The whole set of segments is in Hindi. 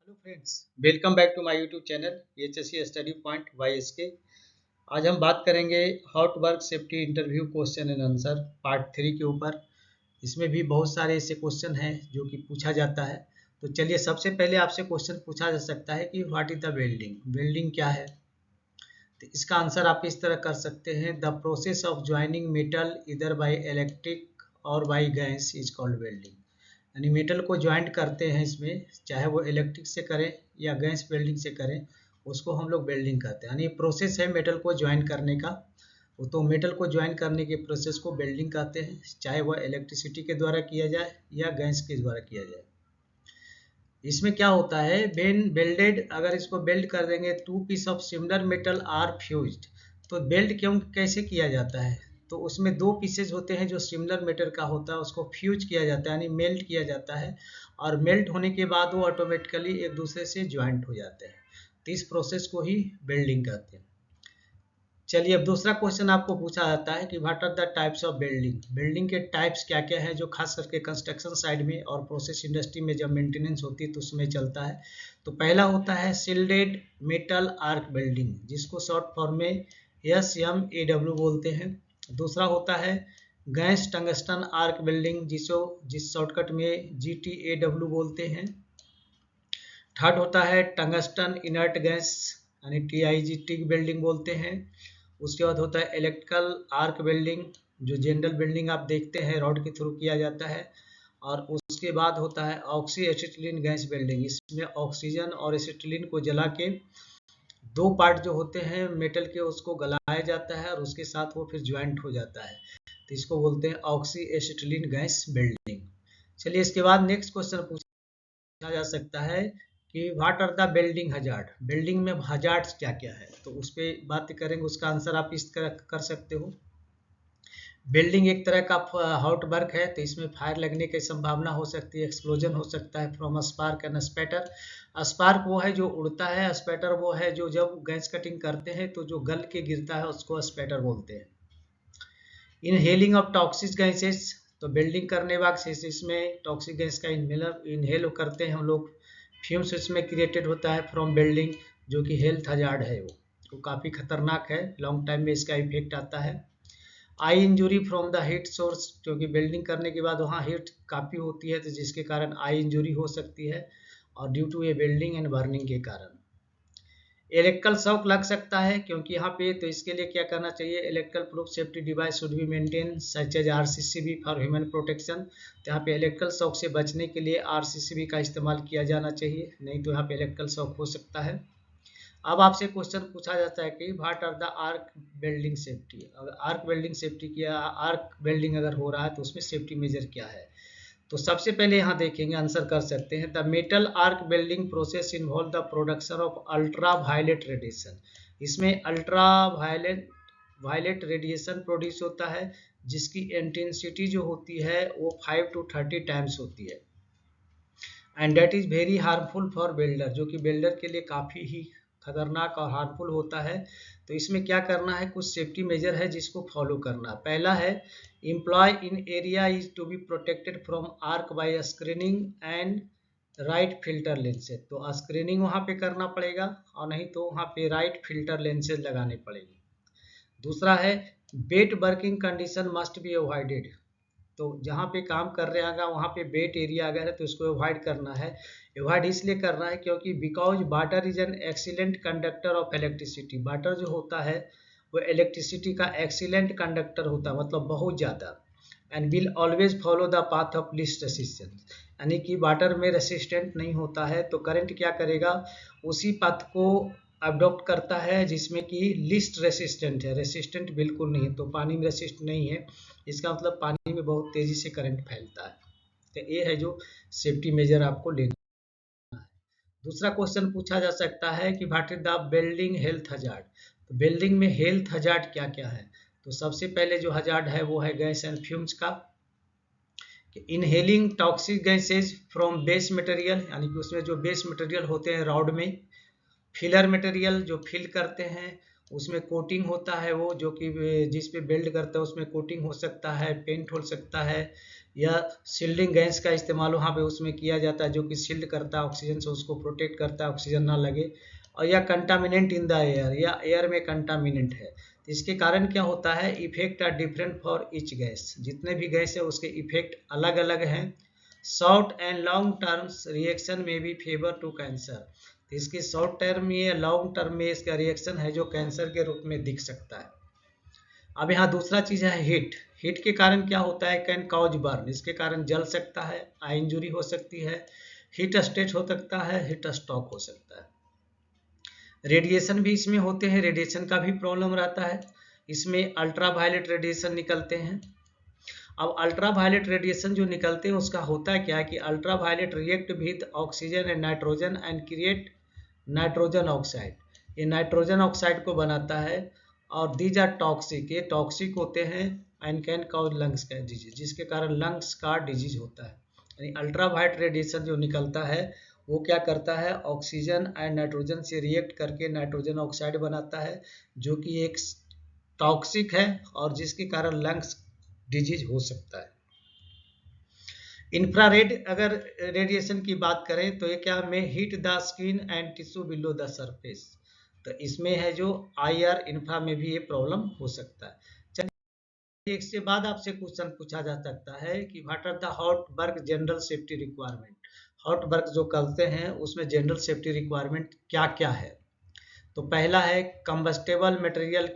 Hello friends, welcome back to my YouTube channel HSC study point YSK। आज हम बात करेंगे hot work safety interview question and answer part 3 के ऊपर। इसमें भी बहुत सारे ऐसे क्वेश्चन हैं जो कि पूछा जाता है। तो चलिए, सबसे पहले आपसे क्वेश्चन पूछा जा सकता है कि what is the welding. Welding क्या है? तो इसका आंसर आप इस तरह कर सकते हैं, the process of joining metal इधर बाय इलेक्ट्रिक और by gas is called welding. यानी मेटल को ज्वाइंट करते हैं इसमें, चाहे वो इलेक्ट्रिक से करें या गैस वेल्डिंग से करें, उसको हम लोग वेल्डिंग कहते हैं। यानी प्रोसेस है मेटल को ज्वाइन करने का। वो तो मेटल को ज्वाइन करने के प्रोसेस को वेल्डिंग कहते हैं, चाहे वह इलेक्ट्रिसिटी के द्वारा किया जाए या गैस के द्वारा किया जाए। इसमें क्या होता है, वेन वेल्डेड, अगर इसको वेल्ड कर देंगे, two piece of similar metal are fused. तो वेल्ड क्यों कैसे किया जाता है? तो उसमें दो पीसेज होते हैं जो सिमिलर मेटल का होता है, उसको फ्यूज किया जाता है, यानी मेल्ट किया जाता है। और मेल्ट होने के बाद वो ऑटोमेटिकली एक दूसरे से ज्वाइंट हो जाते हैं। तो इस प्रोसेस को ही वेल्डिंग कहते हैं। चलिए, अब दूसरा क्वेश्चन आपको पूछा जाता है कि what are the types of welding. Welding के टाइप्स क्या क्या है जो खास करके कंस्ट्रक्शन साइड में और प्रोसेस इंडस्ट्री में जब मेंटेनेंस होती है तो उसमें चलता है। तो पहला होता है शिल्डेड मेटल आर्क वेल्डिंग, जिसको शॉर्ट फॉर्म में SMAW बोलते हैं। दूसरा होता है गैस टंगस्टन आर्क वेल्डिंग, जिस शॉर्टकट में GTAW बोलते हैं। थर्ड होता है टंगस्टन इनर्ट गैस, यानी TIG वेल्डिंग बोलते हैं। उसके बाद होता है इलेक्ट्रिकल आर्क वेल्डिंग, जो जनरल वेल्डिंग आप देखते हैं रॉड के थ्रू किया जाता है। और उसके बाद होता है ऑक्सी एसिटिलीन गैस वेल्डिंग। इसमें ऑक्सीजन और एसिटिलीन को जला के दो पार्ट जो होते हैं मेटल के, उसको गलाया जाता है और उसके साथ वो फिर ज्वाइंट हो जाता है। तो इसको बोलते हैं ऑक्सी एसिटिलीन गैस वेल्डिंग। चलिए, इसके बाद नेक्स्ट क्वेश्चन पूछा जा सकता है कि what are the welding hazard. Welding में हजार्ड्स क्या क्या है, तो उस पर बात करेंगे। उसका आंसर आप इस तरह कर सकते हो, वेल्डिंग एक तरह का हॉट वर्क है, तो इसमें फायर लगने की संभावना हो सकती है, एक्सप्लोजन हो सकता है from spark and spatter. Spark वो है जो उड़ता है, स्पैटर वो है जो जब गैस कटिंग करते हैं तो जो गल के गिरता है उसको स्पैटर बोलते हैं। इनहेलिंग ऑफ टॉक्सिक गैसेस, तो वेल्डिंग करने बाद इसमें टॉक्सिक गैस का इनहेल करते हैं हम लोग। फ्यूम्स इसमें क्रिएटेड होता है फ्रॉम वेल्डिंग, जो कि हेल्थ हजार्ड है, वो काफ़ी खतरनाक है, लॉन्ग टाइम में इसका इफेक्ट आता है। Eye injury from the heat source, क्योंकि वेल्डिंग करने के बाद वहाँ हीट काफ़ी होती है, तो जिसके कारण आई इंजुरी हो सकती है, और due to a welding and burning के कारण। इलेक्ट्रिकल शॉक लग सकता है, क्योंकि यहाँ पे, तो इसके लिए क्या करना चाहिए, electrical proof safety device should be maintain such as RCCB for human protection. तो यहाँ पे इलेक्ट्रिकल शॉक से बचने के लिए RCCB का इस्तेमाल किया जाना चाहिए, नहीं तो यहाँ पे इलेक्ट्रिकल शॉक हो सकता है। अब आपसे क्वेश्चन पूछा जाता है कि what are the arc welding safety. अगर आर्क वेल्डिंग सेफ्टी किया, आर्क वेल्डिंग अगर हो रहा है तो उसमें सेफ्टी मेजर क्या है। तो सबसे पहले यहाँ देखेंगे, आंसर कर सकते हैं, the metal arc welding process involve the production of ultra violet radiation. इसमें अल्ट्रा वायलेट रेडिएशन प्रोड्यूस होता है, जिसकी इंटेंसिटी जो होती है वो 5 to 30 टाइम्स होती है, and that is very harmful for welder, जो कि वेल्डर के लिए काफ़ी ही खतरनाक और हार्मफुल होता है। तो इसमें क्या करना है, कुछ सेफ्टी मेजर है जिसको फॉलो करना। पहला है, employ in area is to be protected from arc by screening and right filter lenses. तो स्क्रीनिंग वहाँ पे करना पड़ेगा, और नहीं तो वहाँ पे राइट फिल्टर लेंसेज लगाने पड़ेंगे। दूसरा है, wet working condition must be avoided. तो जहाँ पे काम कर रहे हैं वहाँ पे वेट एरिया अगर है तो इसको अवॉइड करना है। अवॉइड इसलिए करना है क्योंकि because water is an excellent conductor of electricity. Water जो होता है वो इलेक्ट्रिसिटी का एक्सीलेंट कंडक्टर होता है, मतलब बहुत ज़्यादा। And will always follow the path of least resistance, यानी कि वाटर में रेसिस्टेंट नहीं होता है तो करंट क्या करेगा, उसी पाथ को अडॉप्ट करता है जिसमें कि लीस्ट रेसिस्टेंट है। रेसिस्टेंट बिल्कुल नहीं है, तो पानी में रेसिस्ट नहीं है, इसका मतलब पानी में बहुत तेजी से करंट फैलता है। तो ये है जो सेफ्टी मेजर आपको लेना है। दूसरा क्वेश्चन पूछा जा सकता है कि what is the welding health hazard. तो वेल्डिंग में हेल्थ हजार्ड क्या क्या है। तो सबसे पहले जो हजार्ड है वो है गैस एंड फ्यूम्स का। Inhaling toxic gases from base material, यानी कि उसमें जो बेस मटेरियल होते हैं रॉड में, फिलर मटेरियल जो फिल करते हैं, उसमें कोटिंग होता है, वो जो कि जिस पे बिल्ड करता है उसमें कोटिंग हो सकता है, पेंट हो सकता है, या शील्डिंग गैस का इस्तेमाल वहाँ पे उसमें किया जाता है जो कि शील्ड करता है ऑक्सीजन से, उसको प्रोटेक्ट करता है ऑक्सीजन ना लगे। और या कंटामिनेंट इन द एयर, या एयर में कंटामिनेंट है, तो इसके कारण क्या होता है, effect are different for each gas, जितने भी गैस है उसके इफेक्ट अलग अलग हैं। Short and long terms reaction में भी फेवर टू कैंसर, तो इसकी शॉर्ट टर्म में या लॉन्ग टर्म में इसका रिएक्शन है जो कैंसर के रूप में दिख सकता है। अब यहाँ दूसरा चीज है हीट। हीट के कारण क्या होता है, कैन कॉज बर्न, इसके कारण जल सकता है, आई इंजुरी हो सकती है, हीट स्ट्रेस हो सकता है, हीट स्ट्रोक हो सकता है। रेडिएशन भी इसमें होते हैं, रेडिएशन का भी प्रॉब्लम रहता है। इसमें अल्ट्रावायलेट रेडिएशन निकलते हैं। अब अल्ट्रावायलेट रेडिएशन जो निकलते हैं उसका होता क्या है कि ultraviolet react with oxygen and nitrogen and create nitrogen oxide, ये नाइट्रोजन ऑक्साइड को बनाता है, और दीज आर टॉक्सिक, ये टॉक्सिक होते हैं, एंड कैन कॉज लंग्स का डिजीज, जिसके कारण लंग्स का डिजीज होता है। यानी अल्ट्रावायलेट रेडिएशन जो निकलता है वो क्या करता है, ऑक्सीजन एंड नाइट्रोजन से रिएक्ट करके नाइट्रोजन ऑक्साइड बनाता है जो कि एक टॉक्सिक है और जिसके कारण लंग्स डिजीज हो सकता है। इंफ्रारेड अगर रेडिएशन की बात करें तो ये क्या में heat the skin and tissue below the surface, तो इसमें है जो IR इंफ्रा में भी ये प्रॉब्लम हो सकता है। चलिए इसके बाद आपसे क्वेश्चन पूछा जा सकता है कि what are the hot work general safety requirement, hot work जो करते हैं उसमें जनरल सेफ्टी रिक्वायरमेंट क्या क्या है। तो पहला है combustible material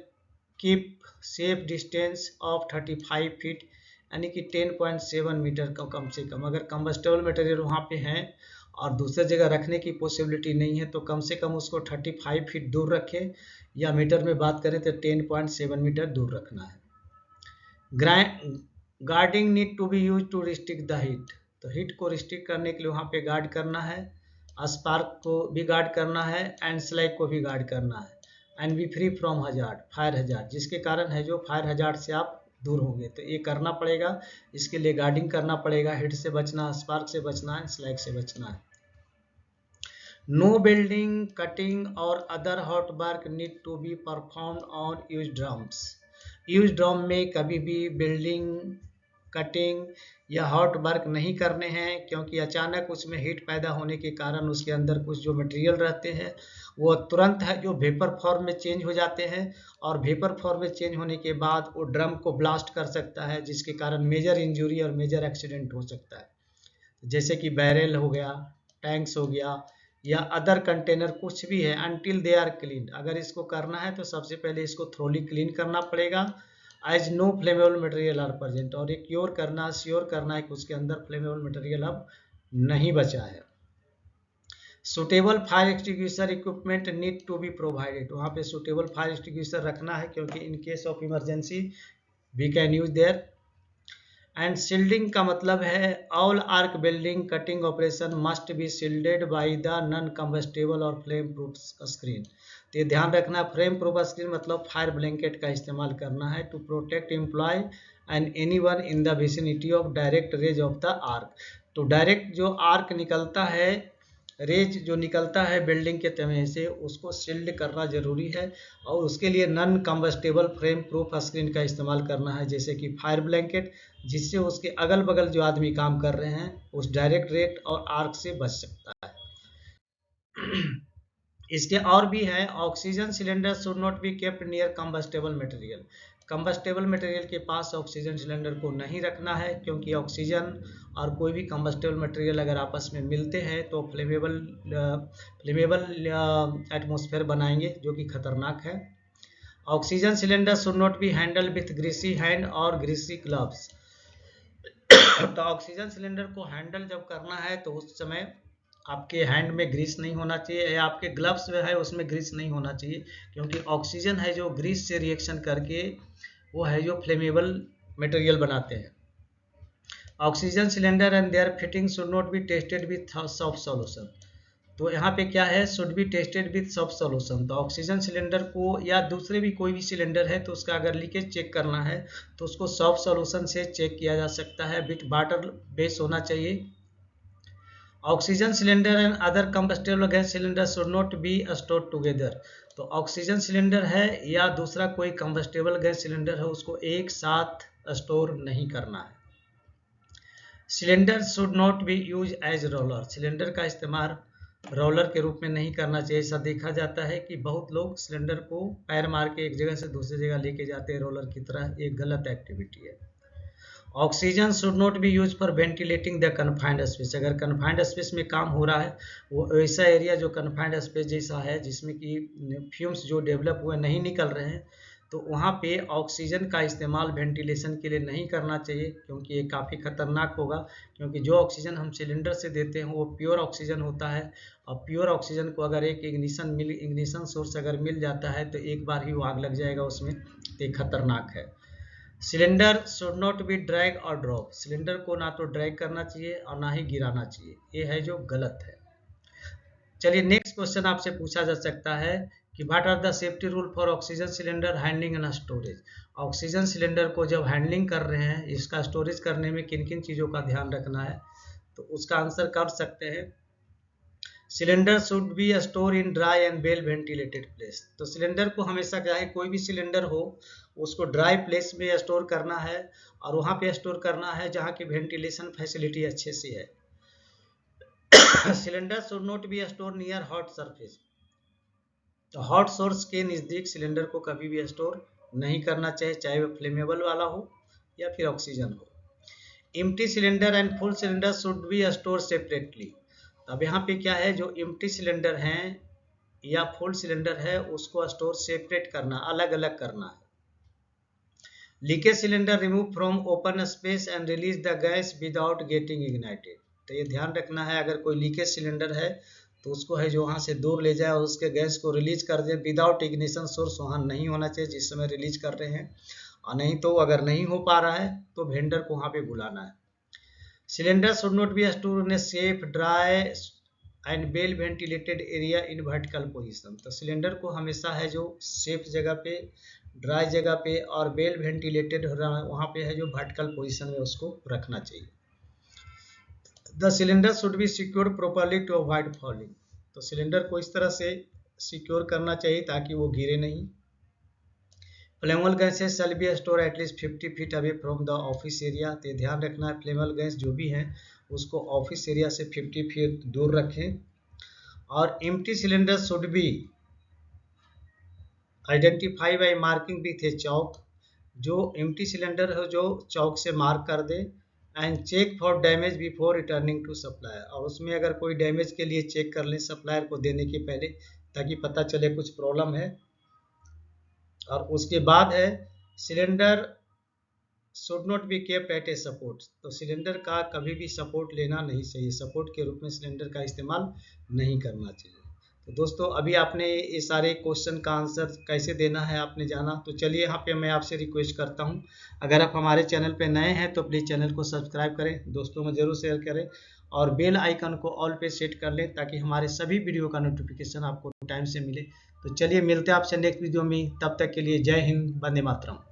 keep safe distance of 35 feet, यानी कि 10.7 मीटर का कम से कम, अगर कंबस्टेबल मटेरियल वहाँ पे हैं और दूसरे जगह रखने की पॉसिबिलिटी नहीं है तो कम से कम उसको 35 फीट दूर रखें, या मीटर में बात करें तो 10.7 मीटर दूर रखना है। Guarding need to be use to restrict the heat, तो हीट को रिस्ट्रिक्ट करने के लिए वहाँ पे गार्ड करना है, स्पार्क को भी गार्ड करना है, एंड स्लैग को भी गार्ड करना है, and B free from hazard, fire hazard, जिसके कारण है जो फायर हजार्ड से आप दूर होंगे, तो ये करना पड़ेगा। इसके लिए गार्डिंग करना पड़ेगा, हीट से बचना, स्पार्क से बचना है, स्लैग से बचना है। नो बिल्डिंग कटिंग और other hot work need to be performed on used drums, used drum में कभी भी बिल्डिंग कटिंग या हॉट वर्क नहीं करने हैं, क्योंकि अचानक उसमें हीट पैदा होने के कारण उसके अंदर कुछ जो मटेरियल रहते हैं वो तुरंत है जो वेपर फॉर्म में चेंज हो जाते हैं, और वेपर फॉर्म में चेंज होने के बाद वो ड्रम को ब्लास्ट कर सकता है, जिसके कारण मेजर इंजरी और मेजर एक्सीडेंट हो सकता है, जैसे कि बैरल हो गया, टैंक्स हो गया, या अदर कंटेनर कुछ भी है, अनटिल दे आर क्लीन। अगर इसको करना है तो सबसे पहले इसको थ्रोली क्लीन करना पड़ेगा, as no flammable material are present, और एक श्योर करना है कि उसके अंदर फ्लेमेबल मटेरियल अब नहीं बचा है। Suitable fire extinguisher equipment need to be provided, वहाँ पे सुटेबल फायर एक्सटिंग्विशर रखना है क्योंकि in case of emergency we can use there. And shielding का मतलब है all arc welding cutting operation must be shielded by the non combustible और फ्लेम प्रूफ स्क्रीन, तो ये ध्यान रखना, फ्लेम प्रूफ स्क्रीन मतलब फायर ब्लैंकेट का इस्तेमाल करना है to protect employ and anyone in the vicinity of direct rays of the arc, तो डायरेक्ट जो आर्क निकलता है, रेज जो निकलता है बिल्डिंग के तमे से, उसको शील्ड करना जरूरी है, और उसके लिए non combustible flame proof screen का इस्तेमाल करना है, जैसे कि फायर ब्लैंकेट, जिससे उसके अगल बगल जो आदमी काम कर रहे हैं उस डायरेक्ट रेट और आर्क से बच सकता है। इसके और भी है, oxygen cylinder should not be kept near combustible material, combustible material के पास ऑक्सीजन सिलेंडर को नहीं रखना है, क्योंकि ऑक्सीजन और कोई भी कंबस्टेबल मटेरियल अगर आपस में मिलते हैं तो फ्लेमेबल एटमॉस्फेयर बनाएंगे जो कि खतरनाक है। Oxygen cylinder should not B handle with greasy hand और ग्रीसी ग्लव्स, तो ऑक्सीजन सिलेंडर को हैंडल जब करना है तो उस समय आपके हैंड में ग्रीस नहीं होना चाहिए, या आपके ग्लव्स में है उसमें ग्रीस नहीं होना चाहिए, क्योंकि ऑक्सीजन है जो ग्रीस से रिएक्शन करके वो है जो फ्लेमेबल मटेरियल बनाते हैं। Oxygen cylinder and their fitting should not be tested with soft solution, तो यहाँ पे क्या है, should be tested with soft solution, तो ऑक्सीजन सिलेंडर को या दूसरे भी कोई भी सिलेंडर है तो उसका अगर लीकेज चेक करना है तो उसको सॉफ्ट सॉल्यूशन से चेक किया जा सकता है, विथ वाटर बेस होना चाहिए, oxygen cylinder and other combustible gas cylinder should not be stored together. तो ऑक्सीजन सिलेंडर है या दूसरा कोई कंबस्टेबल गैस सिलेंडर है, उसको एक साथ स्टोर नहीं करना है। Cylinder should not be use as roller. Cylinder का इस्तेमाल रोलर के रूप में नहीं करना चाहिए। ऐसा देखा जाता है कि बहुत लोग सिलेंडर को पैर मार के एक जगह से दूसरी जगह लेके जाते हैं रोलर की तरह, एक गलत एक्टिविटी है। Oxygen should not be use for ventilating the confined space. अगर कन्फाइंड स्पेस में काम हो रहा है, वो ऐसा एरिया जो कन्फाइंड स्पेस जैसा है जिसमें कि फ्यूम्स जो डेवलप हुए नहीं निकल रहे हैं, तो वहाँ पे ऑक्सीजन का इस्तेमाल वेंटिलेशन के लिए नहीं करना चाहिए, क्योंकि ये काफ़ी खतरनाक होगा। क्योंकि जो ऑक्सीजन हम सिलेंडर से देते हैं वो प्योर ऑक्सीजन होता है, और प्योर ऑक्सीजन को अगर एक इग्निशन सोर्स अगर मिल जाता है तो एक बार ही वो आग लग जाएगा उसमें, तो ये खतरनाक है। Cylinder should not be drag और ड्रॉप। सिलेंडर को ना तो ड्रैग करना चाहिए और ना ही गिराना चाहिए, ये है जो गलत है। चलिए नेक्स्ट क्वेश्चन आपसे पूछा जा सकता है कि what are the safety rule for oxygen cylinder handling and storage. Oxygen cylinder को जब हैंडलिंग कर रहे हैं, इसका स्टोरेज करने में किन किन चीज़ों का ध्यान रखना है, तो उसका आंसर कर सकते हैं cylinder should B store in dry and well ventilated place. तो सिलेंडर को हमेशा क्या है, कोई भी सिलेंडर हो उसको ड्राई प्लेस में स्टोर करना है, और वहाँ पे स्टोर करना है जहाँ की वेंटिलेशन फैसिलिटी अच्छे से है। Cylinder should not B store near hot surface. तो हॉट सोर्स के नज़दीक सिलेंडर को कभी भी स्टोर नहीं करना चाहिए, चाहे वो फ्लेमेबल वाला हो या फिर ऑक्सीजन हो। Empty cylinder and full cylinder should B store separately. अब यहाँ पे क्या है, जो एम्प्टी सिलेंडर हैं या फुल सिलेंडर है उसको स्टोर सेपरेट करना, अलग अलग करना है। Leakage cylinder remove from open space and release the gas without getting ignited. तो ये ध्यान रखना है, अगर कोई लीकेज सिलेंडर है तो उसको है जो वहाँ से दूर ले जाए और उसके गैस को रिलीज कर दे, विदाउट इग्निशन सोर्स वहाँ नहीं होना चाहिए जिस समय रिलीज कर रहे हैं, और नहीं तो अगर नहीं हो पा रहा है तो वेंडर को वहाँ पे बुलाना है। Cylinder should not B store in a safe dry and well ventilated area in vertical position. तो सिलेंडर को हमेशा है जो सेफ जगह पे, ड्राई जगह पे और वेल वेंटिलेटेड वहाँ पे है जो वर्टिकल पोजीशन में उसको रखना चाहिए। The cylinder should be secured properly to avoid falling. तो सिलेंडर को इस तरह से सिक्योर करना चाहिए ताकि वो गिरे नहीं। Flammable gases shall be store at least 50 feet away from the office area. तो ध्यान रखना है, फ्लेमेबल गैस जो भी है उसको ऑफिस एरिया से 50 फीट दूर रखें। और empty cylinder should be identify by marking with a chalk. जो एम्प्टी सिलेंडर है जो चौक से मार्क कर दे। And check for damage before returning to supplier. और उसमें अगर कोई डैमेज के लिए चेक कर लें सप्लायर को देने के पहले, ताकि पता चले कुछ प्रॉब्लम है। और उसके बाद है cylinder should not be kept at a support. तो सिलेंडर का कभी भी सपोर्ट लेना नहीं चाहिए, सपोर्ट के रूप में सिलेंडर का इस्तेमाल नहीं करना चाहिए। तो दोस्तों अभी आपने ये सारे क्वेश्चन का आंसर कैसे देना है आपने जाना। तो चलिए यहाँ पे मैं आपसे रिक्वेस्ट करता हूँ, अगर आप हमारे चैनल पे नए हैं तो प्लीज़ चैनल को सब्सक्राइब करें, दोस्तों में ज़रूर शेयर करें और बेल आइकन को ऑल पे सेट कर लें ताकि हमारे सभी वीडियो का नोटिफिकेशन आपको टाइम से मिले। तो चलिए मिलते हैं आपसे नेक्स्ट वीडियो में, तब तक के लिए जय हिंद, वंदे मातरम।